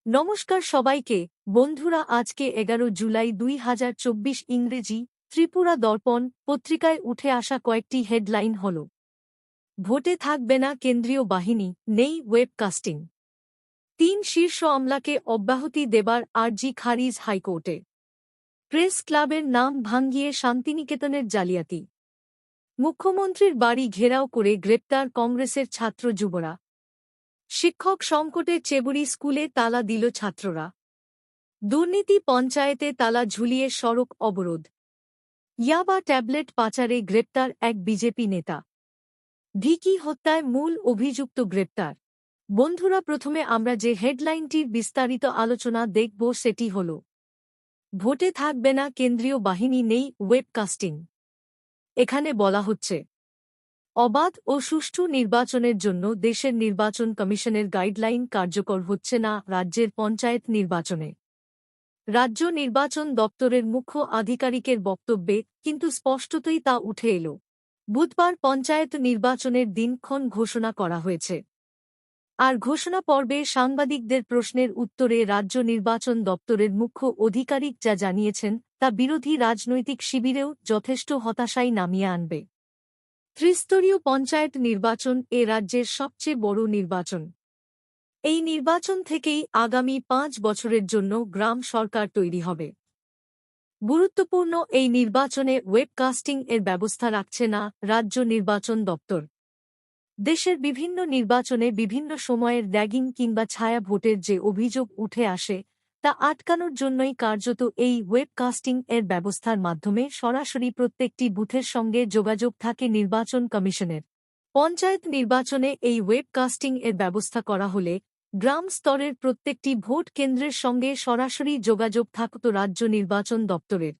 নমস্কার সবাইকে বন্ধুরা, আজকে 11 জুলাই 2024 ইংরেজি ত্রিপুরা দর্পণ পত্রিকায় উঠে আসা কয়েকটি হেডলাইন হল: ভোটে থাকবে না কেন্দ্রীয় বাহিনী, নেই ওয়েবকাস্টিং। 3 শীর্ষ আমলাকে অব্যাহতি দেবার আর্জি খারিজ হাইকোর্টে। প্রেস ক্লাবের নাম ভাঙ্গিয়ে শান্তিনিকেতনের জালিয়াতি। মুখ্যমন্ত্রীর বাড়ি ঘেরাও করে গ্রেপ্তার কংগ্রেসের ছাত্র যুবরা। শিক্ষক সংকটে চেবুড়ি স্কুলে তালা দিল ছাত্ররা। দুর্নীতি পঞ্চায়েতে তালা ঝুলিয়ে সড়ক অবরোধ। ইয়াবা ট্যাবলেট পাচারে গ্রেপ্তার এক বিজেপি নেতা। ভিকি হত্যায় মূল অভিযুক্ত গ্রেপ্তার। বন্ধুরা, প্রথমে আমরা যে হেডলাইনটির বিস্তারিত আলোচনা দেখব সেটি হল: ভোটে থাকবে না কেন্দ্রীয় বাহিনী, নেই ওয়েবকাস্টিং। এখানে বলা হচ্ছে, অবাধ ও সুষ্ঠু নির্বাচনের জন্য দেশের নির্বাচন কমিশনের গাইডলাইন কার্যকর হচ্ছে না রাজ্যের পঞ্চায়েত নির্বাচনে। রাজ্য নির্বাচন দপ্তরের মুখ্য আধিকারিকের বক্তব্যে কিন্তু স্পষ্টতই তা উঠে এল। বুধবার পঞ্চায়েত নির্বাচনের দিনক্ষণ ঘোষণা করা হয়েছে। আর ঘোষণা পর্বে সাংবাদিকদের প্রশ্নের উত্তরে রাজ্য নির্বাচন দপ্তরের মুখ্য আধিকারিক যা জানিয়েছেন তা বিরোধী রাজনৈতিক শিবিরেও যথেষ্ট হতাশাই নামিয়ে আনবে। ত্রিস্তরীয় পঞ্চায়েত নির্বাচন এ রাজ্যের সবচেয়ে বড় নির্বাচন। এই নির্বাচন থেকেই আগামী 5 বছরের জন্য গ্রাম সরকার তৈরি হবে। গুরুত্বপূর্ণ এই নির্বাচনে ওয়েবকাস্টিং এর ব্যবস্থা রাখছে না রাজ্য নির্বাচন দপ্তর। দেশের বিভিন্ন নির্বাচনে বিভিন্ন সময়ের র্যাগিং কিংবা ছায়া ভোটের যে অভিযোগ উঠে আসে তা আটকানোর জন্যই কার্যত এই ওয়েবকাস্টিং এর ব্যবস্থার মাধ্যমে সরাসরি প্রত্যেকটি বুথের সঙ্গে যোগাযোগ থাকে নির্বাচন কমিশনের। পঞ্চায়েত নির্বাচনে এই ওয়েবকাস্টিং এর ব্যবস্থা করা হলে গ্রাম স্তরের প্রত্যেকটি ভোট কেন্দ্রের সঙ্গে সরাসরি যোগাযোগ থাকত রাজ্য নির্বাচন দপ্তরের।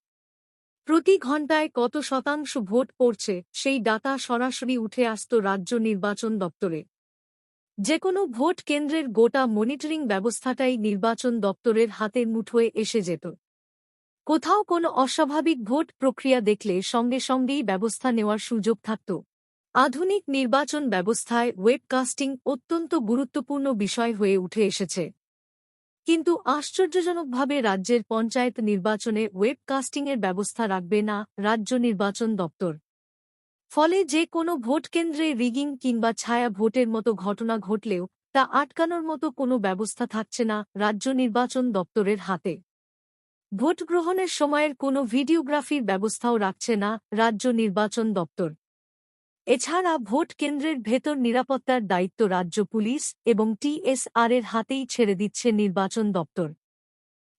প্রতি ঘণ্টায় কত শতাংশ ভোট পড়ছে সেই ডাটা সরাসরি উঠে আসত রাজ্য নির্বাচন দপ্তরে। যেকোনো ভোট কেন্দ্রের গোটা মনিটরিং ব্যবস্থাটাই নির্বাচন দপ্তরের হাতের মুঠোয় এসে যেত। কোথাও কোনো অস্বাভাবিক ভোট প্রক্রিয়া দেখলে সঙ্গে সঙ্গেই ব্যবস্থা নেওয়ার সুযোগ থাকত। আধুনিক নির্বাচন ব্যবস্থায় ওয়েবকাস্টিং অত্যন্ত গুরুত্বপূর্ণ বিষয় হয়ে উঠে এসেছে। কিন্তু আশ্চর্যজনকভাবে রাজ্যের পঞ্চায়েত নির্বাচনে ওয়েবকাস্টিংয়ের ব্যবস্থা রাখবে না রাজ্য নির্বাচন দপ্তর। ফলে যে কোনো ভোট কেন্দ্রে রিগিং কিংবা ছায়া ভোটের মতো ঘটনা ঘটলেও তা আটকানোর মতো কোনো ব্যবস্থা থাকছে না রাজ্য নির্বাচন দপ্তরের হাতে। ভোট গ্রহণের সময়ের কোনো ভিডিওগ্রাফির ব্যবস্থাও রাখছে না রাজ্য নির্বাচন দপ্তর। এছাড়া ভোট কেন্দ্রের ভেতর নিরাপত্তার দায়িত্ব রাজ্য পুলিশ এবং টিএসআর-এর হাতেই ছেড়ে দিচ্ছে নির্বাচন দপ্তর।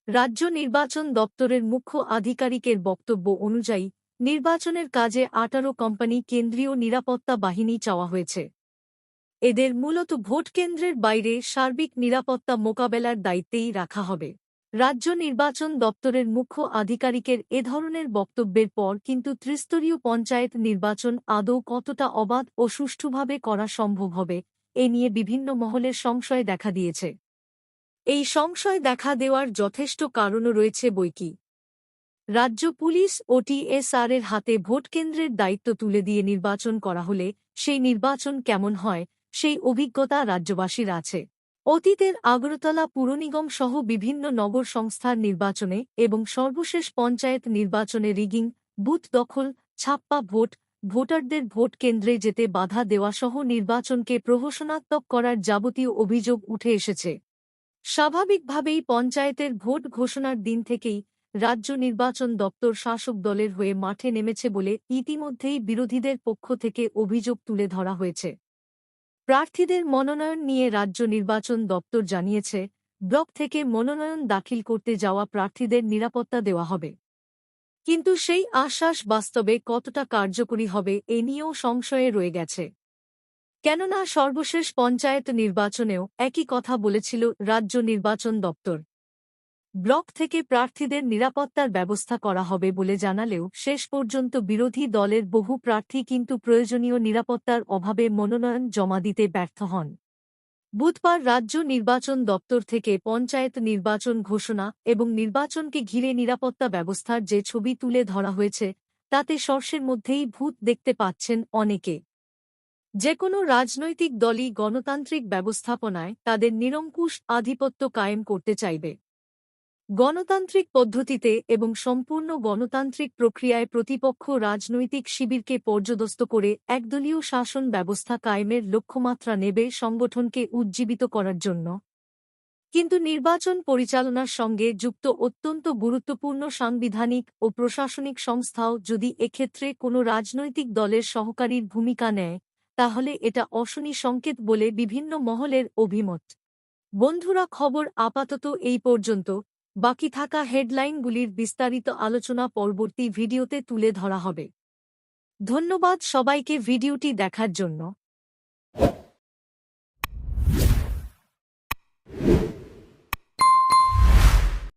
রাজ্য নির্বাচন দপ্তরের মুখ্য আধিকারিকের বক্তব্য অনুযায়ী নির্বাচনের কাজে 18 কোম্পানি কেন্দ্রীয় নিরাপত্তা বাহিনী চাওয়া হয়েছে। এদের মূলত ভোট কেন্দ্রের বাইরে সার্বিক নিরাপত্তা মোকাবেলার দায়িত্বেই রাখা হবে। রাজ্য নির্বাচন দপ্তরের মুখ্য আধিকারিকের এ ধরনের বক্তব্যের পর কিন্তু ত্রিস্তরীয় পঞ্চায়েত নির্বাচন আদৌ কতটা অবাধ ও সুষ্ঠুভাবে করা সম্ভব হবে এ নিয়ে বিভিন্ন মহলের সংশয় দেখা দিয়েছে। এই সংশয় দেখা দেওয়ার যথেষ্ট কারণও রয়েছে বৈকি। রাজ্য পুলিশ ও টিএসআর-এর হাতে ভোটকেন্দ্রের দায়িত্ব তুলে দিয়ে নির্বাচন করা হলে সেই নির্বাচন কেমন হয় সেই অভিজ্ঞতা রাজ্যবাসীর আছে। অতীতের আগরতলা পুরনিগম সহ বিভিন্ন নগর সংস্থার নির্বাচনে এবং সর্বশেষ পঞ্চায়েত নির্বাচনে রিগিং, বুথ দখল, ছাপ্পা ভোট, ভোটারদের ভোট কেন্দ্রে যেতে বাধা দেওয়াসহ নির্বাচনকে প্রহসনাত্মক করার যাবতীয় অভিযোগ উঠে এসেছে। স্বাভাবিকভাবেই পঞ্চায়েতের ভোট ঘোষণার দিন থেকেই রাজ্য নির্বাচন দপ্তর শাসক দলের হয়ে মাঠে নেমেছে বলে ইতিমধ্যেই বিরোধীদের পক্ষ থেকে অভিযোগ তুলে ধরা হয়েছে। প্রার্থীদের মনোনয়ন নিয়ে রাজ্য নির্বাচন দপ্তর জানিয়েছে, ব্লক থেকে মনোনয়ন দাখিল করতে যাওয়া প্রার্থীদের নিরাপত্তা দেওয়া হবে। কিন্তু সেই আশ্বাস বাস্তবে কতটা কার্যকরী হবে এ নিয়েও সংশয়ে রয়ে গেছে। কেননা সর্বশেষ পঞ্চায়েত নির্বাচনেও একই কথা বলেছিল রাজ্য নির্বাচন দপ্তর। ব্লক থেকে প্রার্থীদের নিরাপত্তার ব্যবস্থা করা হবে বলে জানালেও শেষ পর্যন্ত বিরোধী দলের বহু প্রার্থী কিন্তু প্রয়োজনীয় নিরাপত্তার অভাবে মনোনয়ন জমা দিতে ব্যর্থ হন। বুধবার রাজ্য নির্বাচন দপ্তর থেকে পঞ্চায়েত নির্বাচন ঘোষণা এবং নির্বাচনকে ঘিরে নিরাপত্তা ব্যবস্থার যে ছবি তুলে ধরা হয়েছে তাতে সর্ষের মধ্যেই ভূত দেখতে পাচ্ছেন অনেকে। যে কোনো রাজনৈতিক দলই গণতান্ত্রিক ব্যবস্থাপনায় তাদের নিরঙ্কুশ আধিপত্য কায়েম করতে চাইবে। গণতান্ত্রিক পদ্ধতিতে এবং সম্পূর্ণ গণতান্ত্রিক প্রক্রিয়ায় প্রতিপক্ষ রাজনৈতিক শিবিরকে পর্যদস্ত করে একদলীয় শাসন ব্যবস্থা কায়েমের লক্ষ্যমাত্রা নেবে সংগঠনকে উজ্জীবিত করার জন্য। কিন্তু নির্বাচন পরিচালনার সঙ্গে যুক্ত অত্যন্ত গুরুত্বপূর্ণ সাংবিধানিক ও প্রশাসনিক সংস্থাও যদি এক্ষেত্রে কোনো রাজনৈতিক দলের সহকারীর ভূমিকা নেয়, তাহলে এটা অশনি সংকেত বলে বিভিন্ন মহলের অভিমত। বন্ধুরা, খবর আপাতত এই পর্যন্ত। বাকি থাকা হেডলাইনগুলির বিস্তারিত আলোচনা পরবর্তী ভিডিওতে তুলে ধরা হবে। ধন্যবাদ সবাইকে ভিডিওটি দেখার জন্য।